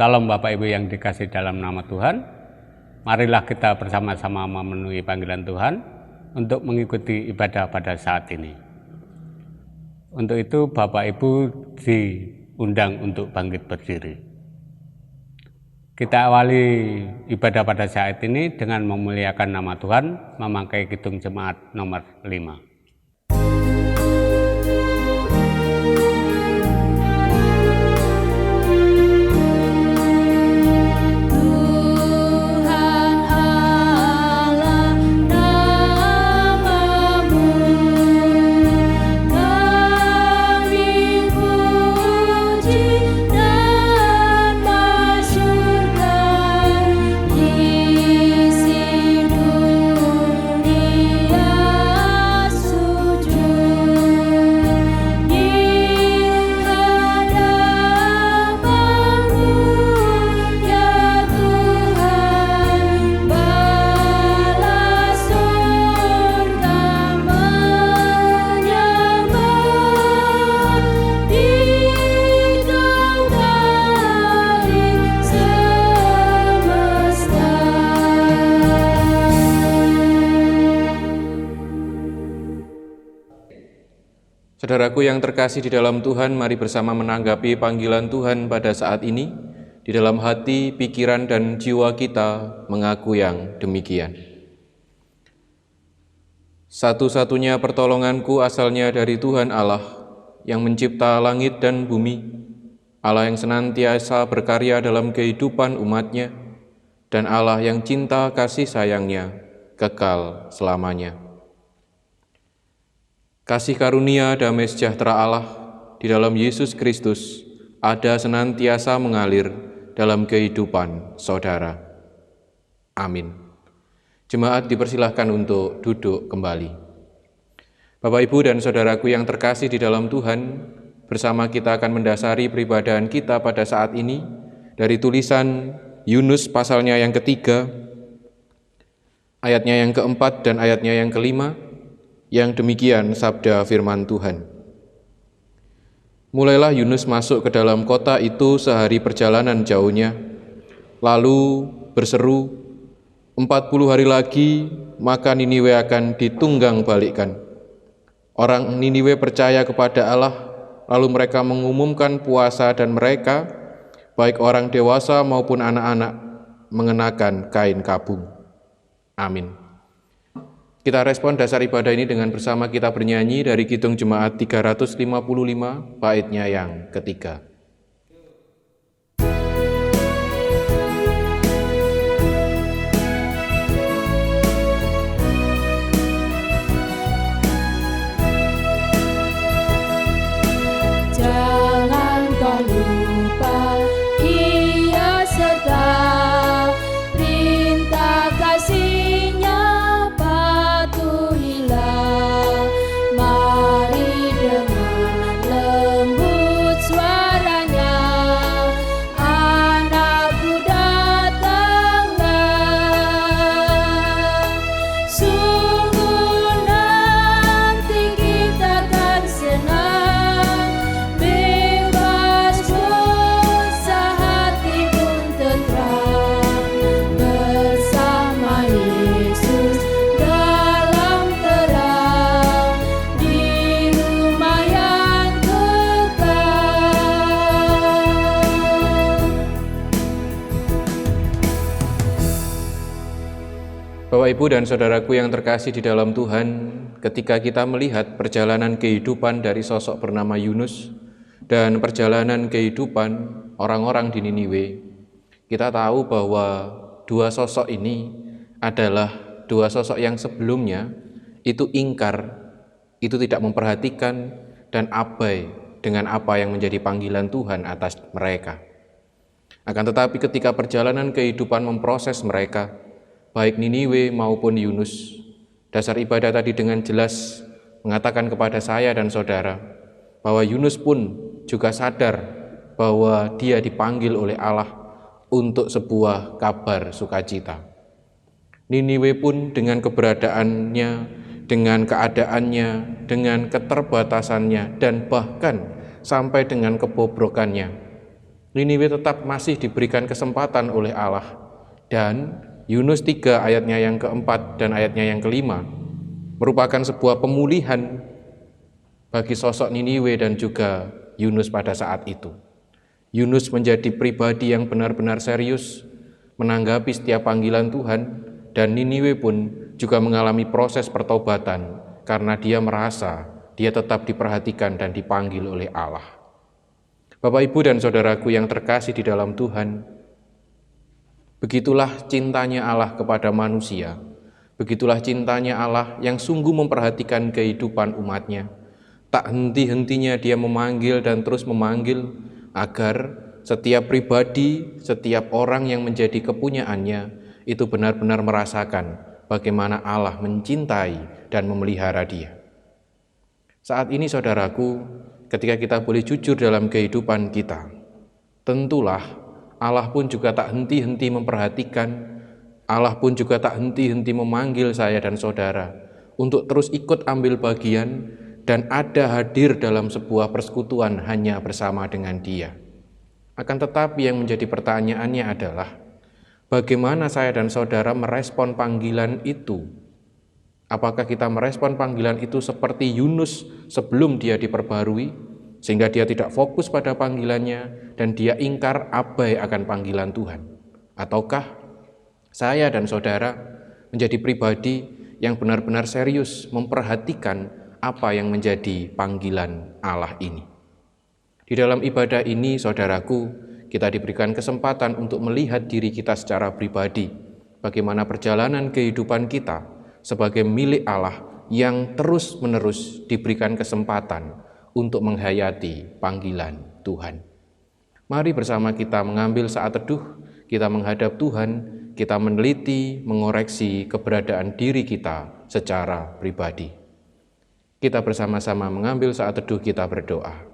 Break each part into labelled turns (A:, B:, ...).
A: Salam Bapak Ibu yang dikasih dalam nama Tuhan. Marilah kita bersama-sama memenuhi panggilan Tuhan untuk mengikuti ibadah pada saat ini. Untuk itu Bapak Ibu diundang untuk bangkit berdiri. Kita awali ibadah pada saat ini dengan memuliakan nama Tuhan, memakai kidung jemaat nomor 5.
B: Saudaraku yang terkasih di dalam Tuhan, mari bersama menanggapi panggilan Tuhan pada saat ini. Di dalam hati, pikiran, dan jiwa kita mengaku yang demikian. Satu-satunya pertolonganku asalnya dari Tuhan Allah, yang mencipta langit dan bumi, Allah yang senantiasa berkarya dalam kehidupan umat-Nya, dan Allah yang cinta kasih sayang-Nya kekal selamanya. Kasih karunia damai sejahtera Allah di dalam Yesus Kristus ada senantiasa mengalir dalam kehidupan saudara. Amin. Jemaat dipersilahkan untuk duduk kembali. Bapak, Ibu, dan saudaraku yang terkasih di dalam Tuhan, bersama kita akan mendasari peribadahan kita pada saat ini dari tulisan Yunus pasalnya yang ketiga, ayatnya yang keempat dan ayatnya yang kelima. Yang demikian sabda firman Tuhan. Mulailah Yunus masuk ke dalam kota itu sehari perjalanan jauhnya, lalu berseru, 40 hari lagi maka Niniwe akan ditunggang balikkan. Orang Niniwe percaya kepada Allah, lalu mereka mengumumkan puasa dan mereka, baik orang dewasa maupun anak-anak, mengenakan kain kabung. Amin. Kita respon dasar ibadah ini dengan bersama kita bernyanyi dari Kidung Jemaat 355, baitnya yang ketiga.
C: Jangan kau lupa, Ia serta perintah kasih-Nya. Mari dengan lembut suaranya, anakku datanglah. Sungguh nanti kita akan senang, bebas dosa, hati pun tenteram, bersama Yesus dalam terang, di rumah yang kekal.
B: Bapak, Ibu, dan saudaraku yang terkasih di dalam Tuhan, ketika kita melihat perjalanan kehidupan dari sosok bernama Yunus dan perjalanan kehidupan orang-orang di Niniwe, kita tahu bahwa dua sosok ini adalah dua sosok yang sebelumnya itu ingkar, itu tidak memperhatikan dan abai dengan apa yang menjadi panggilan Tuhan atas mereka. Akan tetapi ketika perjalanan kehidupan memproses mereka, baik Niniwe maupun Yunus, dasar ibadah tadi dengan jelas mengatakan kepada saya dan saudara bahwa Yunus pun juga sadar bahwa dia dipanggil oleh Allah untuk sebuah kabar sukacita. Niniwe pun dengan keberadaannya, dengan keadaannya, dengan keterbatasannya, dan bahkan sampai dengan kebobrokannya, Niniwe tetap masih diberikan kesempatan oleh Allah. Dan Yunus 3 ayatnya yang keempat dan ayatnya yang kelima merupakan sebuah pemulihan bagi sosok Niniwe dan juga Yunus pada saat itu. Yunus menjadi pribadi yang benar-benar serius menanggapi setiap panggilan Tuhan, dan Niniwe pun juga mengalami proses pertobatan karena dia merasa dia tetap diperhatikan dan dipanggil oleh Allah. Bapak, Ibu, dan saudaraku yang terkasih di dalam Tuhan, begitulah cintanya Allah kepada manusia, begitulah cintanya Allah yang sungguh memperhatikan kehidupan umatnya. Tak henti-hentinya dia memanggil dan terus memanggil agar setiap pribadi, setiap orang yang menjadi kepunyaannya itu benar-benar merasakan bagaimana Allah mencintai dan memelihara dia. Saat ini saudaraku, ketika kita boleh jujur dalam kehidupan kita, tentulah Allah pun juga tak henti-henti memperhatikan, Allah pun juga tak henti-henti memanggil saya dan saudara untuk terus ikut ambil bagian dan ada hadir dalam sebuah persekutuan hanya bersama dengan Dia. Akan tetapi yang menjadi pertanyaannya adalah, bagaimana saya dan saudara merespon panggilan itu? Apakah kita merespon panggilan itu seperti Yunus sebelum dia diperbarui, sehingga dia tidak fokus pada panggilannya dan dia ingkar abai akan panggilan Tuhan? Ataukah saya dan saudara menjadi pribadi yang benar-benar serius memperhatikan apa yang menjadi panggilan Allah ini? Di dalam ibadah ini, saudaraku, kita diberikan kesempatan untuk melihat diri kita secara pribadi, bagaimana perjalanan kehidupan kita sebagai milik Allah yang terus-menerus diberikan kesempatan untuk menghayati panggilan Tuhan. Mari bersama kita mengambil saat teduh, kita menghadap Tuhan, kita meneliti, mengoreksi keberadaan diri kita secara pribadi. Kita bersama-sama mengambil saat teduh, kita berdoa.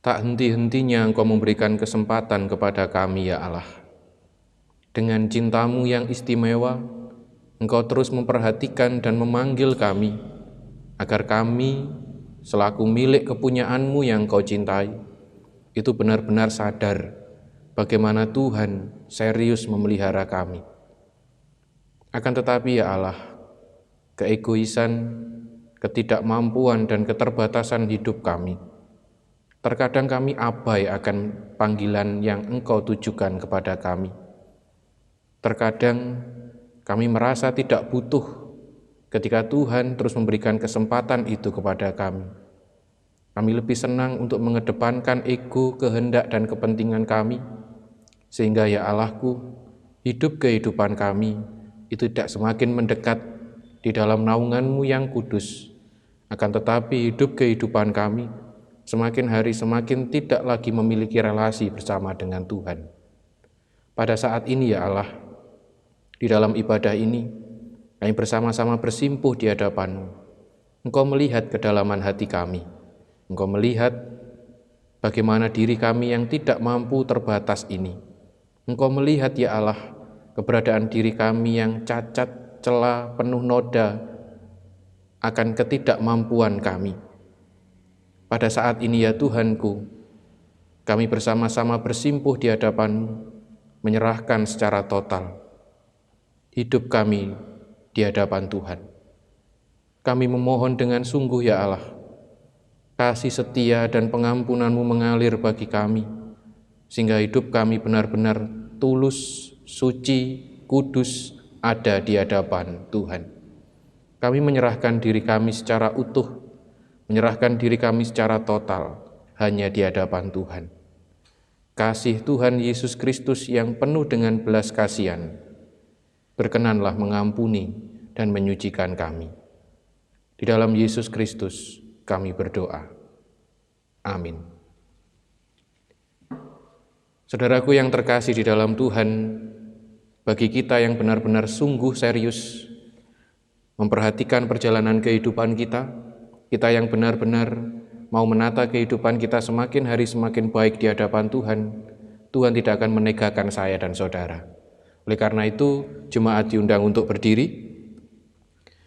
B: Tak henti-hentinya Engkau memberikan kesempatan kepada kami, ya Allah. Dengan cinta-Mu yang istimewa, Engkau terus memperhatikan dan memanggil kami, agar kami selaku milik kepunyaan-Mu yang Engkau cintai, itu benar-benar sadar bagaimana Tuhan serius memelihara kami. Akan tetapi, ya Allah, keegoisan, ketidakmampuan, dan keterbatasan hidup kami, terkadang kami abai akan panggilan yang Engkau tujukan kepada kami. Terkadang kami merasa tidak butuh ketika Tuhan terus memberikan kesempatan itu kepada kami. Kami lebih senang untuk mengedepankan ego, kehendak, dan kepentingan kami, sehingga ya Allahku, hidup kehidupan kami itu tidak semakin mendekat di dalam naungan-Mu yang kudus. Akan tetapi hidup kehidupan kami semakin hari semakin tidak lagi memiliki relasi bersama dengan Tuhan. Pada saat ini ya Allah, di dalam ibadah ini, kami bersama-sama bersimpuh di hadapan-Mu. Engkau melihat kedalaman hati kami. Engkau melihat bagaimana diri kami yang tidak mampu terbatas ini. Engkau melihat ya Allah, keberadaan diri kami yang cacat, celah, penuh noda akan ketidakmampuan kami. Pada saat ini ya Tuhanku, kami bersama-sama bersimpuh di hadapan-Mu, menyerahkan secara total hidup kami di hadapan Tuhan. Kami memohon dengan sungguh ya Allah, kasih setia dan pengampunan-Mu mengalir bagi kami, sehingga hidup kami benar-benar tulus, suci, kudus ada di hadapan Tuhan. Kami menyerahkan diri kami secara utuh, menyerahkan diri kami secara total hanya di hadapan Tuhan. Kasih Tuhan Yesus Kristus yang penuh dengan belas kasihan, berkenanlah mengampuni dan menyucikan kami. Di dalam Yesus Kristus kami berdoa. Amin. Saudaraku yang terkasih di dalam Tuhan, bagi kita yang benar-benar sungguh serius memperhatikan perjalanan kehidupan kita yang benar-benar mau menata kehidupan kita semakin hari semakin baik di hadapan Tuhan, Tuhan tidak akan menegakkan saya dan saudara. Oleh karena itu, jemaat diundang untuk berdiri.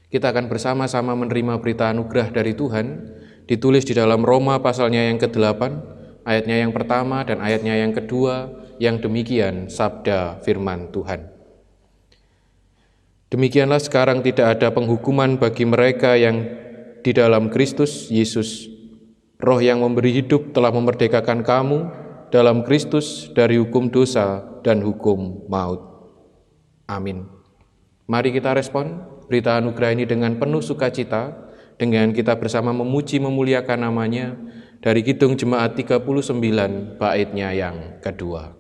B: Kita akan bersama-sama menerima berita anugerah dari Tuhan ditulis di dalam Roma pasalnya yang ke-8, ayatnya yang pertama dan ayatnya yang kedua, yang demikian sabda firman Tuhan. Demikianlah sekarang tidak ada penghukuman bagi mereka yang di dalam Kristus Yesus. Roh yang memberi hidup telah memerdekakan kamu dalam Kristus dari hukum dosa dan hukum maut. Amin. Mari kita respon berita anugerah ini dengan penuh sukacita, dengan kita bersama memuji memuliakan namanya dari Kidung Jemaat 39 baitnya yang kedua.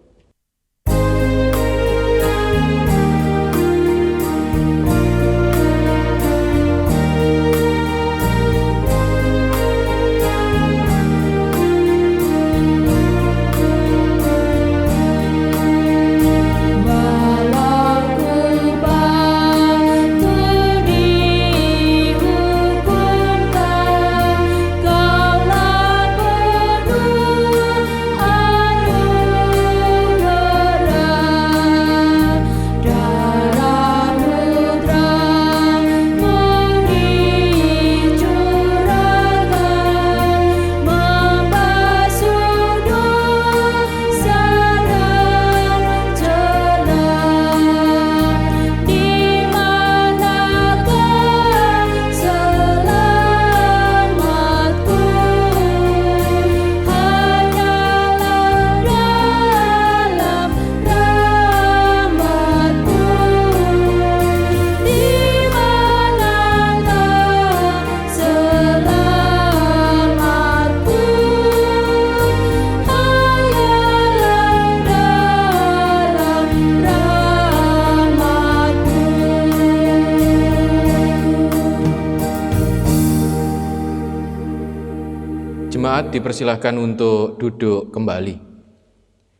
B: Jemaat dipersilahkan untuk duduk kembali.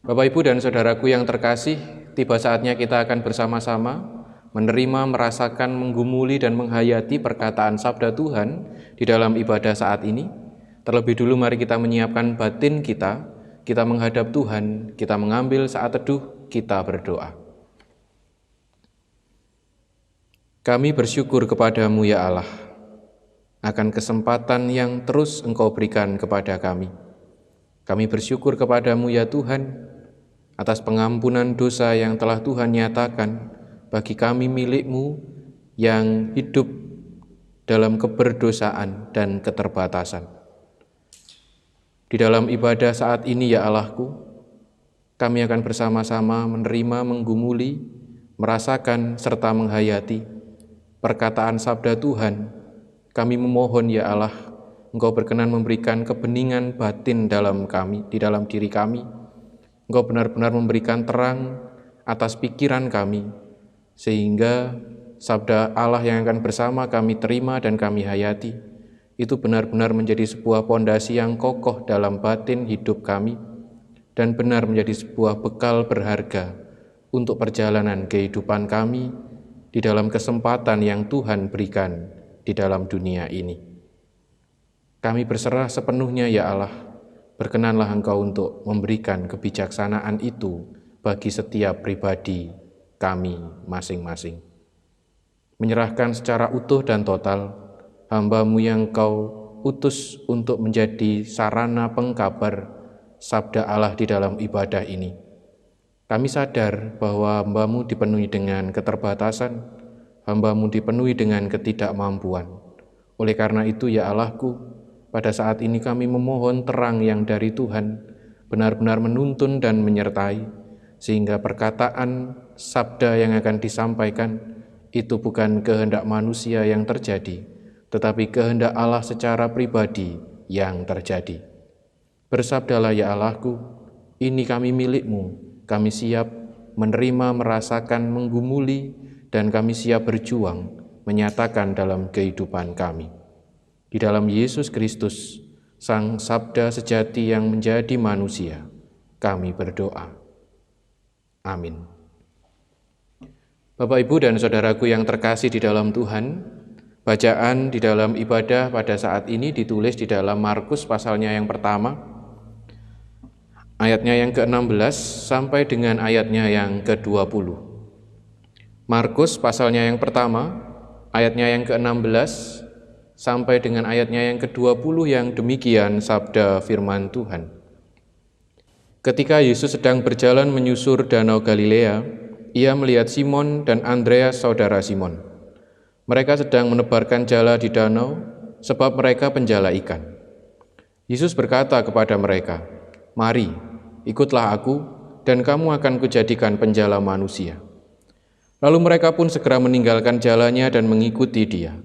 B: Bapak, Ibu, dan saudaraku yang terkasih, tiba saatnya kita akan bersama-sama menerima, merasakan, menggumuli, dan menghayati perkataan sabda Tuhan di dalam ibadah saat ini. Terlebih dulu mari kita menyiapkan batin kita menghadap Tuhan, kita mengambil saat teduh, kita berdoa. Kami bersyukur kepadamu ya Allah, akan kesempatan yang terus Engkau berikan kepada kami. Kami bersyukur kepadamu ya Tuhan, atas pengampunan dosa yang telah Tuhan nyatakan bagi kami milik-Mu yang hidup dalam keberdosaan dan keterbatasan. Di dalam ibadah saat ini ya Allahku, kami akan bersama-sama menerima, menggumuli, merasakan serta menghayati perkataan sabda Tuhan. Kami memohon ya Allah, Engkau berkenan memberikan kebeningan batin dalam kami, di dalam diri kami. Engkau benar-benar memberikan terang atas pikiran kami, sehingga sabda Allah yang akan bersama kami terima dan kami hayati, itu benar-benar menjadi sebuah pondasi yang kokoh dalam batin hidup kami, dan benar menjadi sebuah bekal berharga untuk perjalanan kehidupan kami di dalam kesempatan yang Tuhan berikan di dalam dunia ini. Kami berserah sepenuhnya ya Allah, berkenanlah Engkau untuk memberikan kebijaksanaan itu bagi setiap pribadi kami masing-masing. Menyerahkan secara utuh dan total hamba-Mu yang Engkau utus untuk menjadi sarana pengkabar sabda Allah di dalam ibadah ini. Kami sadar bahwa hamba-Mu dipenuhi dengan keterbatasan, hamba-Mu dipenuhi dengan ketidakmampuan. Oleh karena itu ya Allahku, pada saat ini kami memohon terang yang dari Tuhan benar-benar menuntun dan menyertai, sehingga perkataan sabda yang akan disampaikan itu bukan kehendak manusia yang terjadi, tetapi kehendak Allah secara pribadi yang terjadi. Bersabdalah ya Allahku, ini kami milik-Mu, kami siap menerima, merasakan, menggumuli, dan kami siap berjuang menyatakan dalam kehidupan kami. Di dalam Yesus Kristus, Sang Sabda sejati yang menjadi manusia, kami berdoa. Amin. Bapak, Ibu, dan saudaraku yang terkasih di dalam Tuhan, bacaan di dalam ibadah pada saat ini ditulis di dalam Markus pasalnya yang pertama, ayatnya yang ke-16 sampai dengan ayatnya yang ke-20. Markus pasalnya yang pertama, ayatnya yang ke-16 sampai dengan ayatnya yang ke-20 yang demikian sabda firman Tuhan. Ketika Yesus sedang berjalan menyusur danau Galilea, ia melihat Simon dan Andreas saudara Simon. Mereka sedang menebarkan jala di danau, sebab mereka penjala ikan. Yesus berkata kepada mereka, "Mari, ikutlah aku, dan kamu akan kujadikan penjala manusia." Lalu mereka pun segera meninggalkan jalannya dan mengikuti Dia.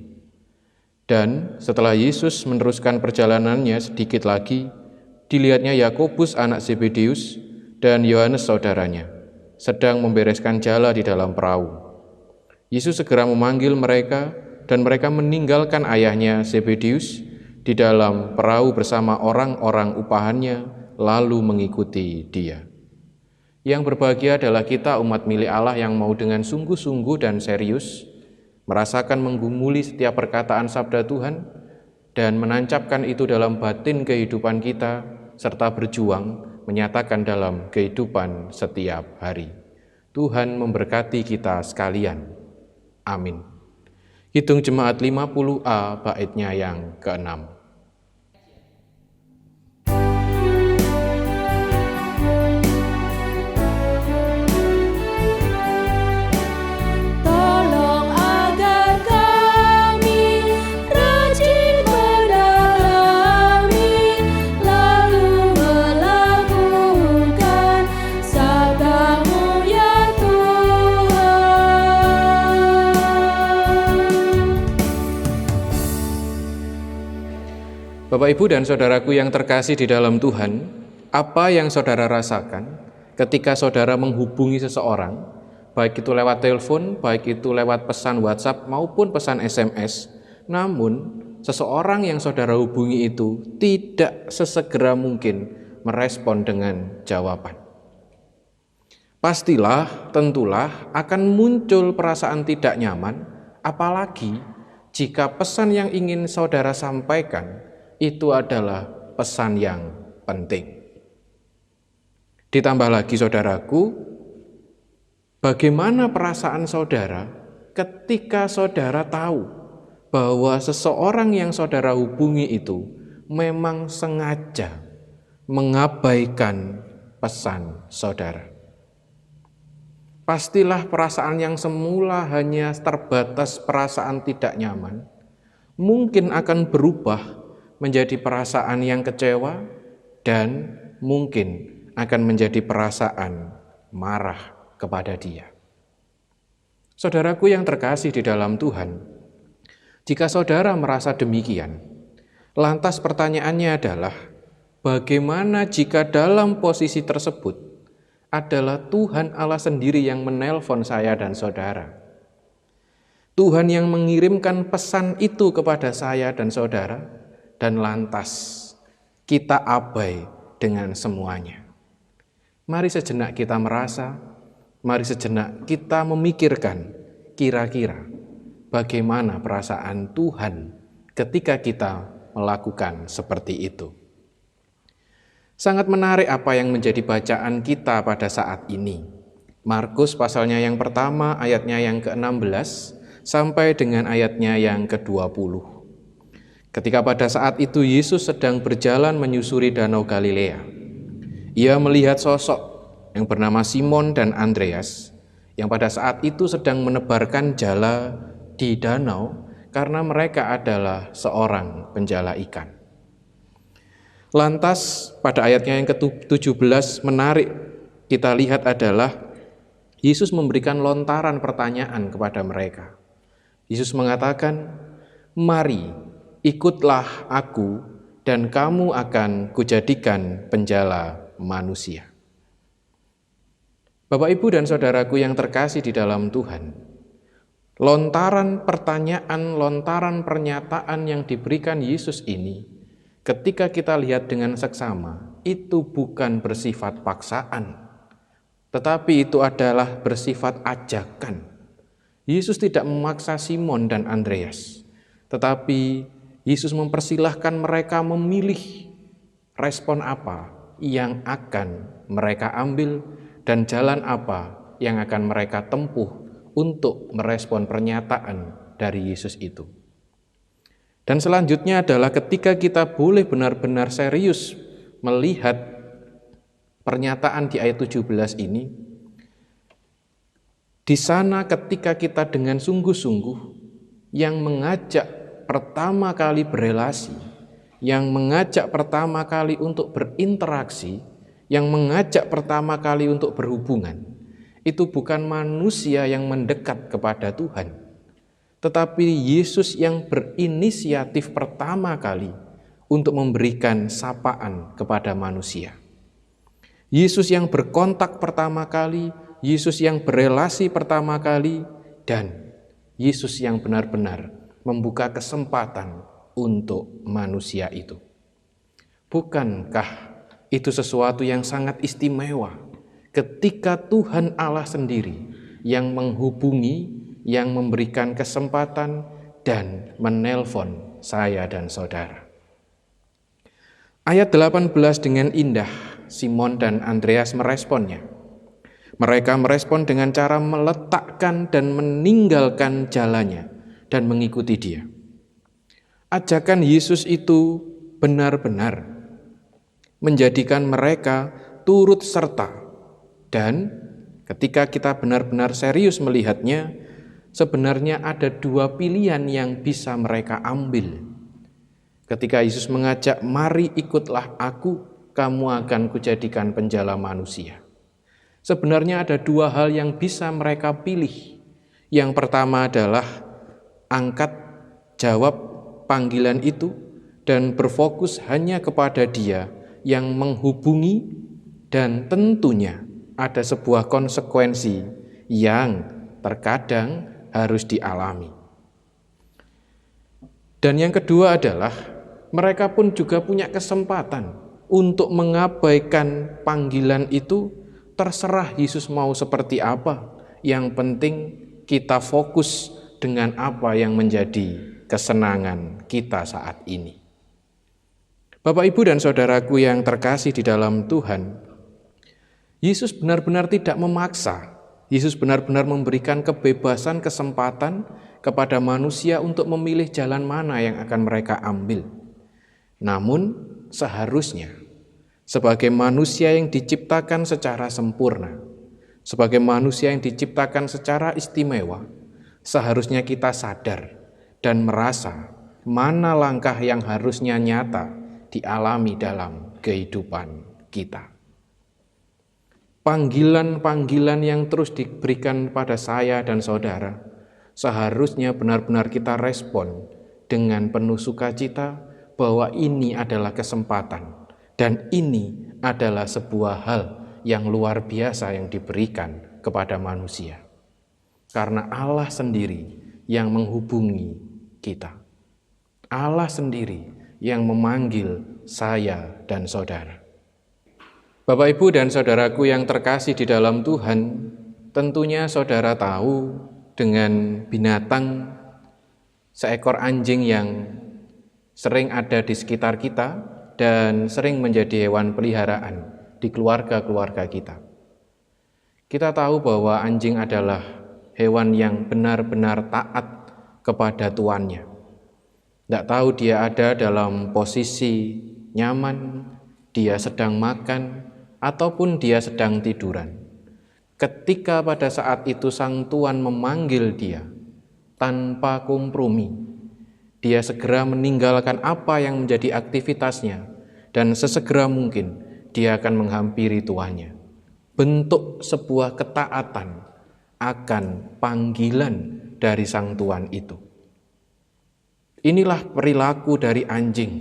B: Dan setelah Yesus meneruskan perjalanannya sedikit lagi, dilihatnya Yakobus anak Zebedeus dan Yohanes saudaranya sedang membereskan jala di dalam perahu. Yesus segera memanggil mereka, dan mereka meninggalkan ayahnya Zebedeus di dalam perahu bersama orang-orang upahannya, lalu mengikuti Dia. Yang berbahagia adalah kita umat milik Allah yang mau dengan sungguh-sungguh dan serius merasakan menggumuli setiap perkataan sabda Tuhan dan menancapkan itu dalam batin kehidupan kita, serta berjuang menyatakan dalam kehidupan setiap hari. Tuhan memberkati kita sekalian. Amin. Hitung Jemaat 50A baitnya yang ke-6. Bapak, Ibu, dan saudaraku yang terkasih di dalam Tuhan, apa yang saudara rasakan ketika saudara menghubungi seseorang, baik itu lewat telepon, baik itu lewat pesan WhatsApp maupun pesan SMS, namun seseorang yang saudara hubungi itu tidak sesegera mungkin merespon dengan jawaban? Pastilah, tentulah akan muncul perasaan tidak nyaman, apalagi jika pesan yang ingin saudara sampaikan itu adalah pesan yang penting. Ditambah lagi, saudaraku, bagaimana perasaan saudara ketika saudara tahu bahwa seseorang yang saudara hubungi itu memang sengaja mengabaikan pesan saudara? Pastilah perasaan yang semula hanya terbatas perasaan tidak nyaman, mungkin akan berubah menjadi perasaan yang kecewa, dan mungkin akan menjadi perasaan marah kepada Dia. Saudaraku yang terkasih di dalam Tuhan, jika saudara merasa demikian, lantas pertanyaannya adalah, bagaimana jika dalam posisi tersebut adalah Tuhan Allah sendiri yang menelpon saya dan saudara? Tuhan yang mengirimkan pesan itu kepada saya dan saudara, dan lantas kita abai dengan semuanya. Mari sejenak kita merasa, mari sejenak kita memikirkan kira-kira bagaimana perasaan Tuhan ketika kita melakukan seperti itu. Sangat menarik apa yang menjadi bacaan kita pada saat ini. Markus pasalnya yang pertama, ayatnya yang ke-16 sampai dengan ayatnya yang ke-20. Ketika pada saat itu Yesus sedang berjalan menyusuri danau Galilea, Ia melihat sosok yang bernama Simon dan Andreas, yang pada saat itu sedang menebarkan jala di danau karena mereka adalah seorang penjala ikan. Lantas pada ayatnya yang ke-17 menarik kita lihat adalah Yesus memberikan lontaran pertanyaan kepada mereka. Yesus mengatakan, "Mari, ikutlah aku, dan kamu akan kujadikan penjala manusia." Bapak, Ibu, dan saudaraku yang terkasih di dalam Tuhan, lontaran pertanyaan, lontaran pernyataan yang diberikan Yesus ini, ketika kita lihat dengan seksama, itu bukan bersifat paksaan, tetapi itu adalah bersifat ajakan. Yesus tidak memaksa Simon dan Andreas, tetapi Yesus mempersilahkan mereka memilih respon apa yang akan mereka ambil dan jalan apa yang akan mereka tempuh untuk merespon pernyataan dari Yesus itu. Dan selanjutnya adalah ketika kita boleh benar-benar serius melihat pernyataan di ayat 17 ini, di sana ketika kita dengan sungguh-sungguh yang mengajak pertama kali berelasi, yang mengajak pertama kali untuk berinteraksi, yang mengajak pertama kali untuk berhubungan, itu bukan manusia yang mendekat kepada Tuhan, tetapi Yesus yang berinisiatif pertama kali untuk memberikan sapaan kepada manusia. Yesus yang berkontak pertama kali, Yesus yang berelasi pertama kali, dan Yesus yang benar-benar membuka kesempatan untuk manusia itu. Bukankah itu sesuatu yang sangat istimewa ketika Tuhan Allah sendiri yang menghubungi, yang memberikan kesempatan dan menelpon saya dan saudara. Ayat 18 dengan indah Simon dan Andreas meresponnya. Mereka merespon dengan cara meletakkan dan meninggalkan jalannya dan mengikuti dia. Ajakan Yesus itu benar-benar menjadikan mereka turut serta, dan ketika kita benar-benar serius melihatnya, sebenarnya ada dua pilihan yang bisa mereka ambil. Ketika Yesus mengajak, mari ikutlah aku, kamu akan kujadikan penjala manusia. Sebenarnya ada dua hal yang bisa mereka pilih. Yang pertama adalah angkat jawab panggilan itu dan berfokus hanya kepada Dia yang menghubungi, dan tentunya ada sebuah konsekuensi yang terkadang harus dialami. Dan yang kedua adalah mereka pun juga punya kesempatan untuk mengabaikan panggilan itu. Terserah Yesus mau seperti apa, yang penting kita fokus dengan apa yang menjadi kesenangan kita saat ini. Bapak, Ibu, dan saudaraku yang terkasih di dalam Tuhan, Yesus benar-benar tidak memaksa. Yesus benar-benar memberikan kebebasan, kesempatan kepada manusia untuk memilih jalan mana yang akan mereka ambil. Namun seharusnya sebagai manusia yang diciptakan secara sempurna, sebagai manusia yang diciptakan secara istimewa, seharusnya kita sadar dan merasa mana langkah yang harusnya nyata dialami dalam kehidupan kita. Panggilan-panggilan yang terus diberikan pada saya dan saudara, seharusnya benar-benar kita respon dengan penuh sukacita bahwa ini adalah kesempatan. Dan ini adalah sebuah hal yang luar biasa yang diberikan kepada manusia. Karena Allah sendiri yang menghubungi kita. Allah sendiri yang memanggil saya dan saudara. Bapak, Ibu, dan saudaraku yang terkasih di dalam Tuhan, tentunya saudara tahu dengan binatang seekor anjing yang sering ada di sekitar kita dan sering menjadi hewan peliharaan di keluarga-keluarga kita. Kita tahu bahwa anjing adalah hewan yang benar-benar taat kepada tuannya. Tidak tahu dia ada dalam posisi nyaman, dia sedang makan, ataupun dia sedang tiduran. Ketika pada saat itu sang tuan memanggil dia tanpa kompromi, dia segera meninggalkan apa yang menjadi aktivitasnya dan sesegera mungkin dia akan menghampiri tuannya. Bentuk sebuah ketaatan akan panggilan dari sang tuan itu. Inilah perilaku dari anjing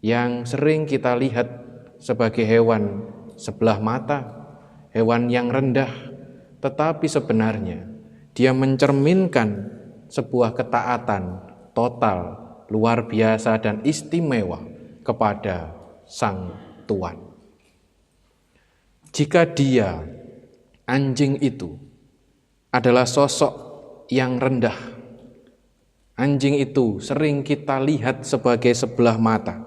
B: yang sering kita lihat sebagai hewan sebelah mata, hewan yang rendah, tetapi sebenarnya dia mencerminkan sebuah ketaatan total, luar biasa dan istimewa kepada sang tuan. Jika dia, anjing itu, adalah sosok yang rendah, anjing itu sering kita lihat sebagai sebelah mata,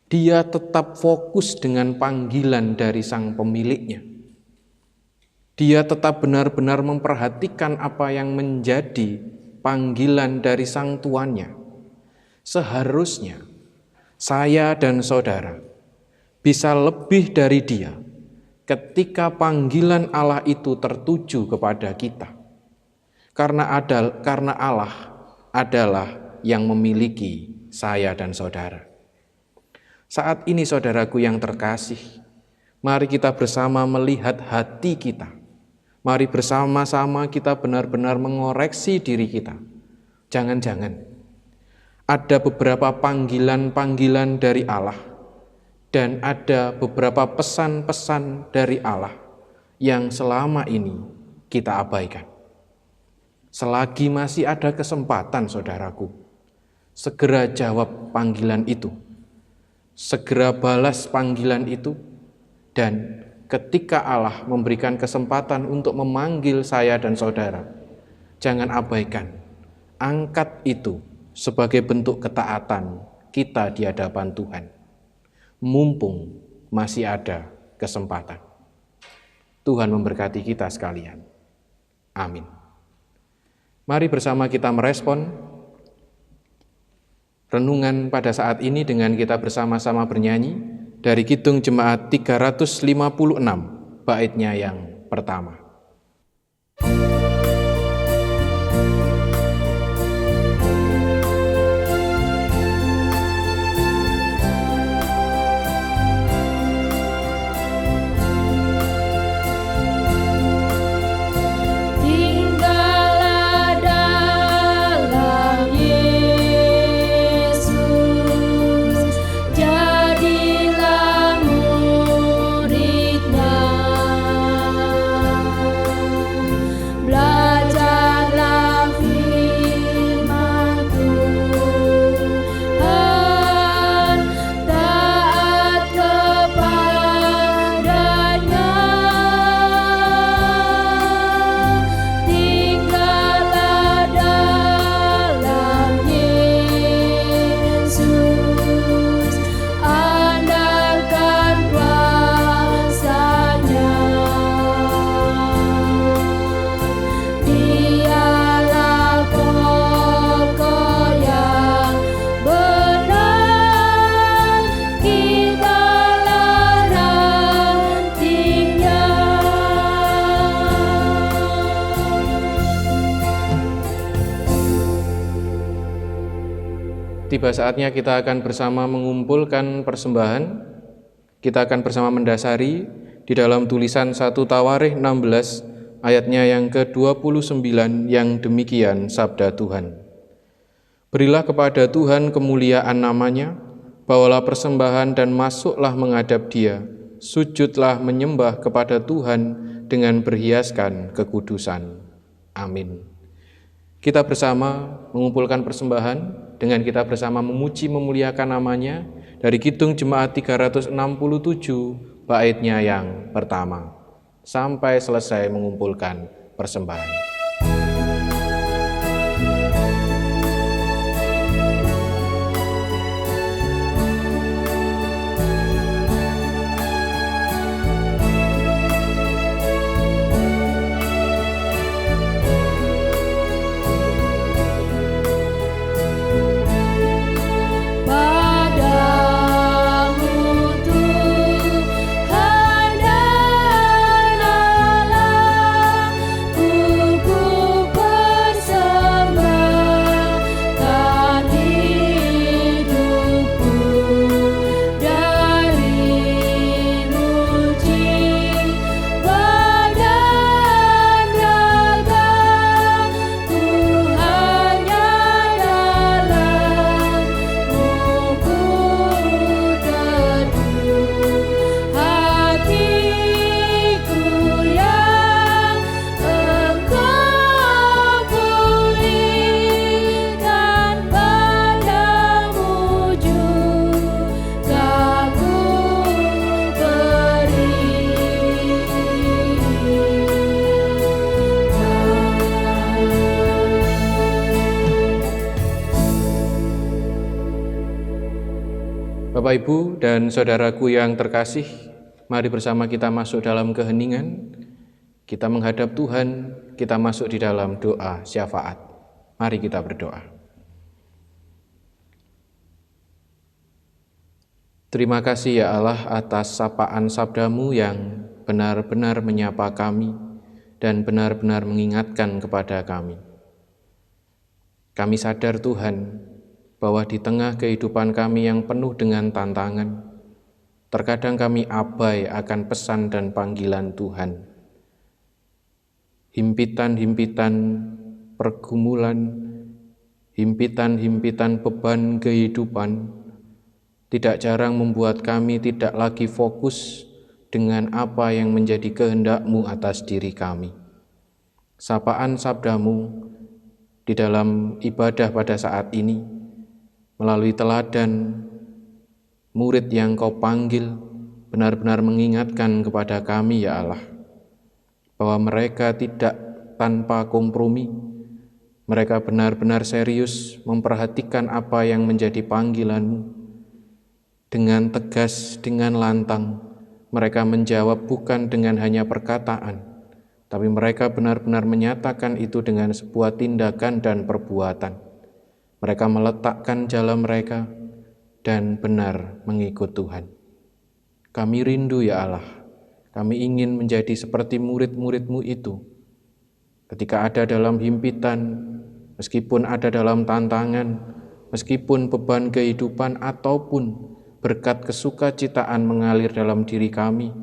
B: dia tetap fokus dengan panggilan dari sang pemiliknya. Dia tetap benar-benar memperhatikan apa yang menjadi panggilan dari sang tuannya. Seharusnya saya dan saudara bisa lebih dari dia ketika panggilan Allah itu tertuju kepada kita. Karena Allah adalah yang memiliki saya dan saudara. Saat ini saudaraku yang terkasih, mari kita bersama melihat hati kita. Mari bersama-sama kita benar-benar mengoreksi diri kita. Jangan-jangan ada beberapa panggilan-panggilan dari Allah dan ada beberapa pesan-pesan dari Allah yang selama ini kita abaikan. Selagi masih ada kesempatan, saudaraku, segera jawab panggilan itu, segera balas panggilan itu, dan ketika Allah memberikan kesempatan untuk memanggil saya dan saudara, jangan abaikan, angkat itu sebagai bentuk ketaatan kita di hadapan Tuhan, mumpung masih ada kesempatan. Tuhan memberkati kita sekalian. Amin. Mari bersama kita merespon renungan pada saat ini dengan kita bersama-sama bernyanyi dari Kidung Jemaat 356, baitnya yang pertama. Tiba saatnya kita akan bersama mengumpulkan persembahan. Kita akan bersama mendasari di dalam tulisan 1 Tawarikh 16 ayatnya yang ke-29 yang demikian sabda Tuhan. Berilah kepada Tuhan kemuliaan namanya, bawalah persembahan dan masuklah menghadap Dia, sujudlah menyembah kepada Tuhan dengan berhiaskan kekudusan. Amin. Kita bersama mengumpulkan persembahan dengan kita bersama memuji memuliakan namanya dari Kidung Jemaat 367 baitnya yang pertama sampai selesai mengumpulkan persembahan. Bapak, Ibu, dan saudaraku yang terkasih, mari bersama kita masuk dalam keheningan, kita menghadap Tuhan, kita masuk di dalam doa syafaat. Mari kita berdoa. Terima kasih ya Allah atas sapaan sabda-Mu yang benar-benar menyapa kami dan benar-benar mengingatkan kepada kami. Kami sadar Tuhan bahwa di tengah kehidupan kami yang penuh dengan tantangan, terkadang kami abai akan pesan dan panggilan Tuhan. Himpitan-himpitan pergumulan, himpitan-himpitan beban kehidupan tidak jarang membuat kami tidak lagi fokus dengan apa yang menjadi kehendak-Mu atas diri kami. Sapaan sabda-Mu di dalam ibadah pada saat ini, melalui teladan murid yang Kau panggil, benar-benar mengingatkan kepada kami ya Allah, bahwa mereka tidak tanpa kompromi, mereka benar-benar serius memperhatikan apa yang menjadi panggilan-Mu. Dengan tegas, dengan lantang, mereka menjawab bukan dengan hanya perkataan, tapi mereka benar-benar menyatakan itu dengan sebuah tindakan dan perbuatan. Mereka meletakkan jalan mereka dan benar mengikut Tuhan. Kami rindu ya Allah, kami ingin menjadi seperti murid-murid-Mu itu. Ketika ada dalam himpitan, meskipun ada dalam tantangan, meskipun beban kehidupan ataupun berkat kesukacitaan mengalir dalam diri kami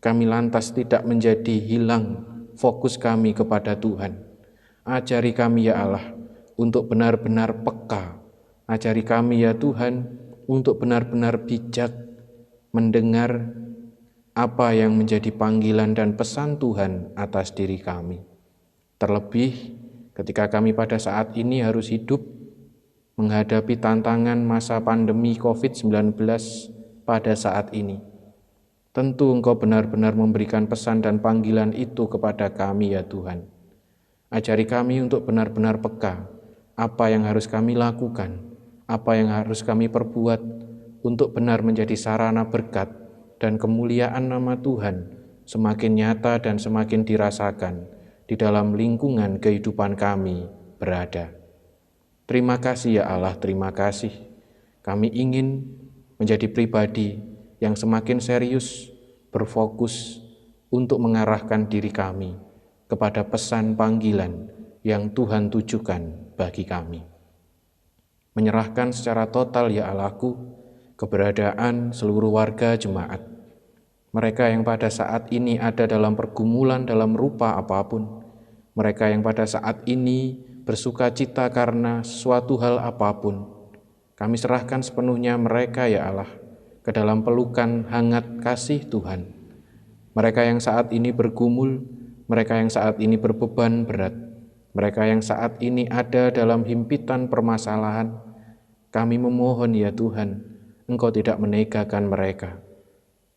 B: lantas tidak menjadi hilang fokus kami kepada Tuhan. Ajari kami ya Allah untuk benar-benar peka. Ajari kami ya Tuhan untuk benar-benar bijak mendengar apa yang menjadi panggilan dan pesan Tuhan atas diri kami. Terlebih ketika kami pada saat ini harus hidup menghadapi tantangan masa pandemi COVID-19 pada saat ini. Tentu Engkau benar-benar memberikan pesan dan panggilan itu kepada kami ya Tuhan. Ajari kami untuk benar-benar peka apa yang harus kami lakukan, apa yang harus kami perbuat untuk benar menjadi sarana berkat dan kemuliaan nama Tuhan semakin nyata dan semakin dirasakan di dalam lingkungan kehidupan kami berada. Terima kasih ya Allah, terima kasih. Kami ingin menjadi pribadi yang semakin serius, berfokus untuk mengarahkan diri kami kepada pesan panggilan yang Tuhan tujukan bagi kami. Menyerahkan secara total ya Allahku keberadaan seluruh warga jemaat. Mereka yang pada saat ini ada dalam pergumulan dalam rupa apapun. Mereka yang pada saat ini bersuka cita karena suatu hal apapun. Kami serahkan sepenuhnya mereka ya Allah ke dalam pelukan hangat kasih Tuhan. Mereka yang saat ini bergumul, mereka yang saat ini berbeban berat, mereka yang saat ini ada dalam himpitan permasalahan, kami memohon ya Tuhan, Engkau tidak menegakan mereka.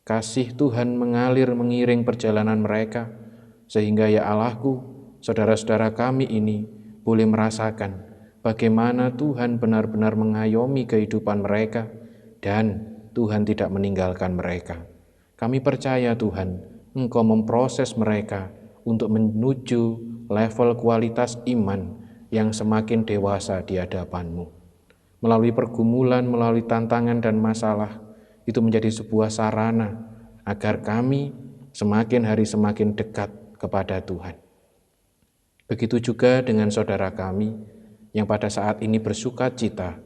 B: Kasih Tuhan mengalir mengiring perjalanan mereka, sehingga ya Allahku, saudara-saudara kami ini boleh merasakan bagaimana Tuhan benar-benar mengayomi kehidupan mereka dan Tuhan tidak meninggalkan mereka. Kami percaya Tuhan, Engkau memproses mereka untuk menuju level kualitas iman yang semakin dewasa di hadapan-Mu. Melalui pergumulan, melalui tantangan dan masalah, itu menjadi sebuah sarana agar kami semakin hari semakin dekat kepada Tuhan. Begitu juga dengan saudara kami yang pada saat ini bersuka cita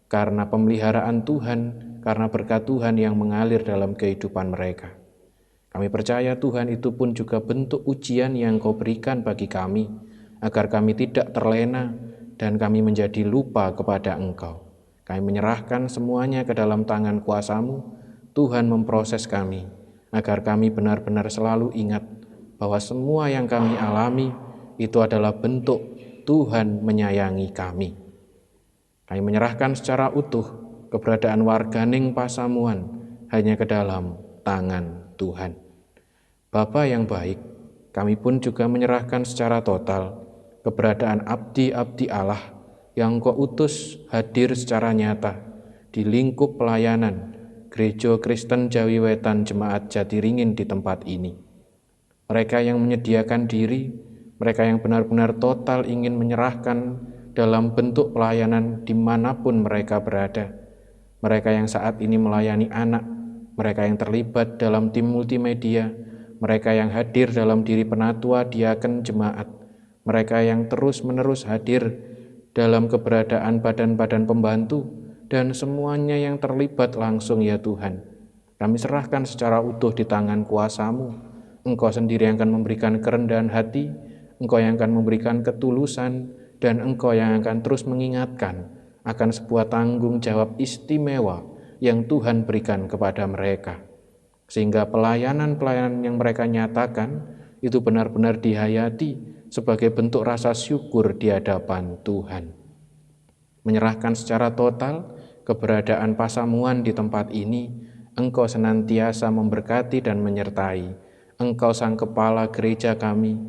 B: karena pemeliharaan Tuhan, karena berkat Tuhan yang mengalir dalam kehidupan mereka. Kami percaya Tuhan itu pun juga bentuk ujian yang Kau berikan bagi kami, agar kami tidak terlena dan kami menjadi lupa kepada Engkau. Kami menyerahkan semuanya ke dalam tangan kuasa-Mu. Tuhan memproses kami, agar kami benar-benar selalu ingat bahwa semua yang kami alami itu adalah bentuk Tuhan menyayangi kami. Kami menyerahkan secara utuh keberadaan warganing Pasamuan hanya ke dalam tangan Tuhan. Bapa yang baik, kami pun juga menyerahkan secara total keberadaan abdi-abdi Allah yang Kau utus hadir secara nyata di lingkup pelayanan Gereja Kristen Jawi Wetan Jemaat Jatiringin di tempat ini. Mereka yang menyediakan diri, mereka yang benar-benar total ingin menyerahkan dalam bentuk pelayanan dimanapun mereka berada. mereka yang saat ini melayani anak, mereka yang terlibat dalam tim multimedia, mereka yang hadir dalam diri penatua, diaken, jemaat, mereka yang terus-menerus hadir dalam keberadaan badan-badan pembantu, dan semuanya yang terlibat langsung ya Tuhan. Kami serahkan secara utuh di tangan kuasa-Mu. Engkau sendiri yang akan memberikan kerendahan hati, Engkau yang akan memberikan ketulusan, dan Engkau yang akan terus mengingatkan akan sebuah tanggung jawab istimewa yang Tuhan berikan kepada mereka. Sehingga pelayanan-pelayanan yang mereka nyatakan itu benar-benar dihayati sebagai bentuk rasa syukur di hadapan Tuhan. Menyerahkan secara total keberadaan pasamuan di tempat ini, Engkau senantiasa memberkati dan menyertai. Engkau Sang Kepala gereja kami,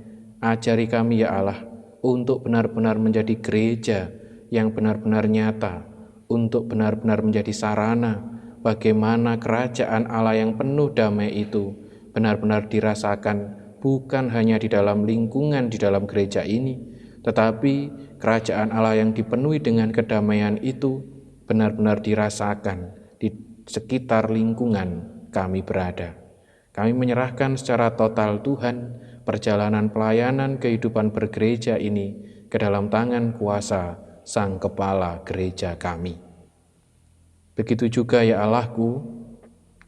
B: ajari kami ya Allah, untuk benar-benar menjadi gereja yang benar-benar nyata, untuk benar-benar menjadi sarana bagaimana kerajaan Allah yang penuh damai itu benar-benar dirasakan bukan hanya di dalam lingkungan di dalam gereja ini, tetapi kerajaan Allah yang dipenuhi dengan kedamaian itu benar-benar dirasakan di sekitar lingkungan kami berada. Kami menyerahkan secara total Tuhan perjalanan pelayanan kehidupan bergereja ini ke dalam tangan kuasa Sang Kepala gereja kami. Begitu juga ya Allahku,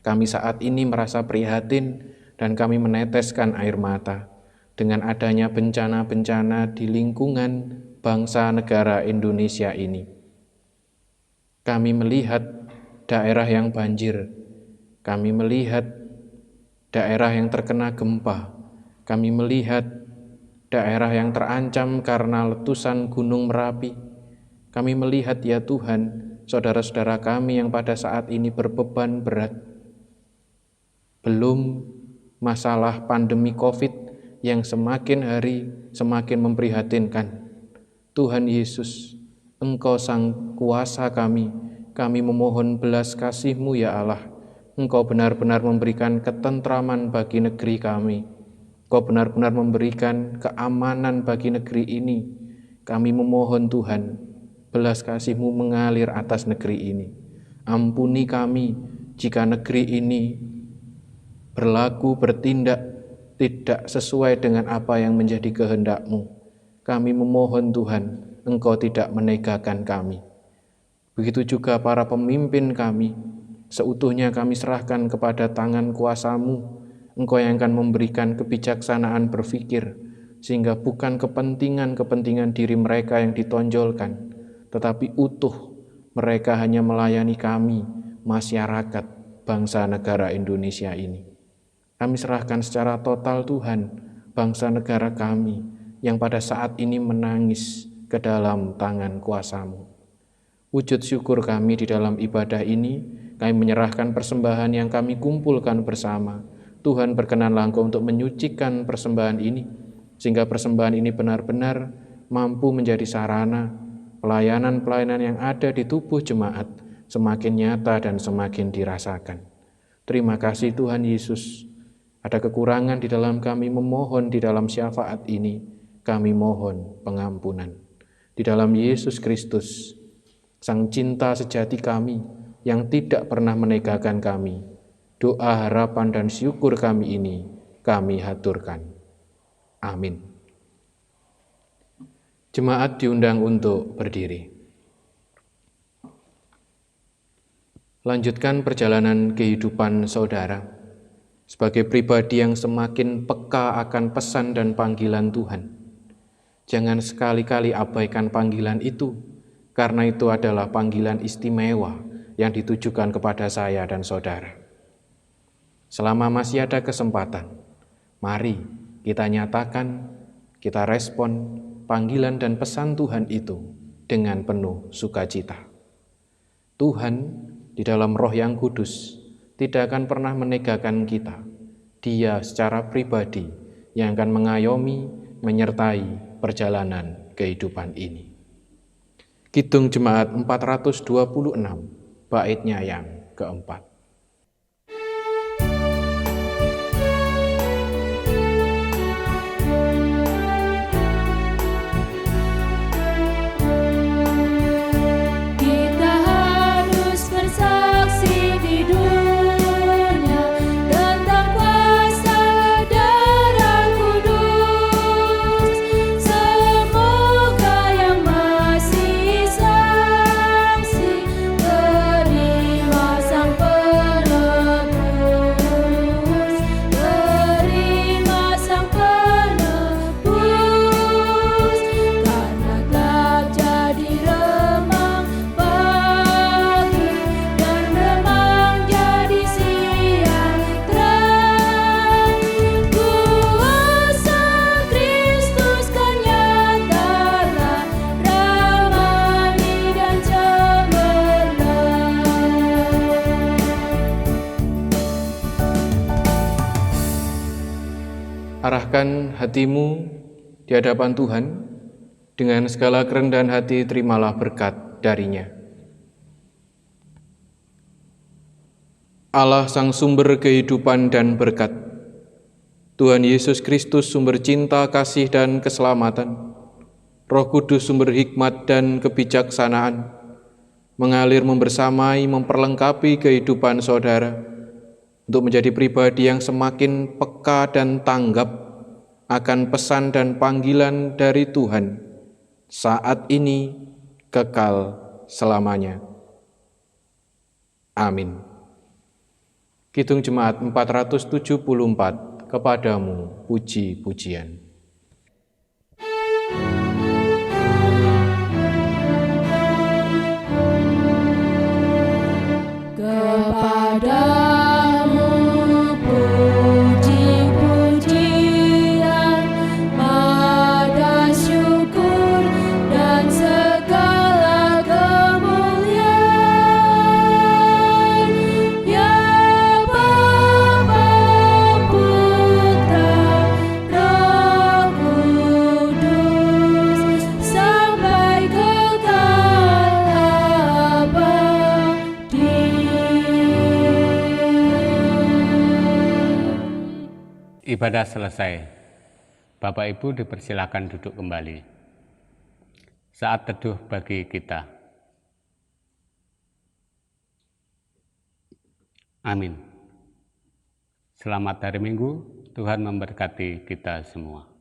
B: kami saat ini merasa prihatin dan kami meneteskan air mata dengan adanya bencana-bencana di lingkungan bangsa negara Indonesia ini. Kami melihat daerah yang banjir, kami melihat daerah yang terkena gempa, kami melihat daerah yang terancam karena letusan Gunung Merapi. Kami melihat ya Tuhan, saudara-saudara kami yang pada saat ini berbeban berat. Belum masalah pandemi COVID yang semakin hari semakin memprihatinkan. Tuhan Yesus, Engkau Sang Kuasa kami memohon belas kasih-Mu ya Allah. Engkau benar-benar memberikan ketentraman bagi negeri kami. Engkau benar-benar memberikan keamanan bagi negeri ini. Kami memohon Tuhan, belas kasih-Mu mengalir atas negeri ini. Ampuni kami jika negeri ini bertindak tidak sesuai dengan apa yang menjadi kehendak-Mu. Kami memohon Tuhan, Engkau tidak menegakkan kami. Begitu juga para pemimpin kami, seutuhnya kami serahkan kepada tangan kuasa-Mu. Engkau yang akan memberikan kebijaksanaan berpikir, sehingga bukan kepentingan diri mereka yang ditonjolkan, tetapi utuh mereka hanya melayani kami, masyarakat, bangsa negara Indonesia ini. Kami serahkan secara total Tuhan, bangsa negara kami yang pada saat ini menangis ke dalam tangan kuasa-Mu. Wujud syukur kami di dalam ibadah ini, kami menyerahkan persembahan yang kami kumpulkan bersama. Tuhan berkenanlah Engkau untuk menyucikan persembahan ini, sehingga persembahan ini benar-benar mampu menjadi sarana pelayanan-pelayanan yang ada di tubuh jemaat semakin nyata dan semakin dirasakan. Terima kasih Tuhan Yesus. Ada kekurangan di dalam kami memohon di dalam syafaat ini, kami mohon pengampunan. Di dalam Yesus Kristus, Sang cinta sejati kami yang tidak pernah menegakkan kami, doa, harapan, dan syukur kami ini kami haturkan. Amin. Jemaat diundang untuk berdiri. Lanjutkan perjalanan kehidupan saudara sebagai pribadi yang semakin peka akan pesan dan panggilan Tuhan. Jangan sekali-kali abaikan panggilan itu, karena itu adalah panggilan istimewa yang ditujukan kepada saya dan saudara. Selama masih ada kesempatan, mari kita nyatakan, kita respon panggilan dan pesan Tuhan itu dengan penuh sukacita. Tuhan di dalam Roh yang kudus tidak akan pernah menegakkan kita. Dia secara pribadi yang akan mengayomi, menyertai perjalanan kehidupan ini. Kidung Jemaat 426, baitnya yang keempat.
C: Kita harus bersama
B: arahkan hatimu di hadapan Tuhan, dengan segala kerendahan hati terimalah berkat darinya. Allah sang sumber kehidupan dan berkat, Tuhan Yesus Kristus sumber cinta, kasih, dan keselamatan, Roh Kudus sumber hikmat dan kebijaksanaan, mengalir membersamai, memperlengkapi kehidupan saudara, untuk menjadi pribadi yang semakin peka dan tanggap akan pesan dan panggilan dari Tuhan, saat ini kekal selamanya. Amin. Kidung Jemaat 474, kepadamu puji-pujian.
C: Kepadamu puji-pujian, pada syukur dan segala kemuliaan, ya Bapa, Putra, Roh Kudus, sampai kekal abadi.
A: Ibadah selesai. Bapak Ibu dipersilakan duduk kembali. Saat teduh bagi kita. Amin. Selamat hari Minggu, Tuhan memberkati kita semua.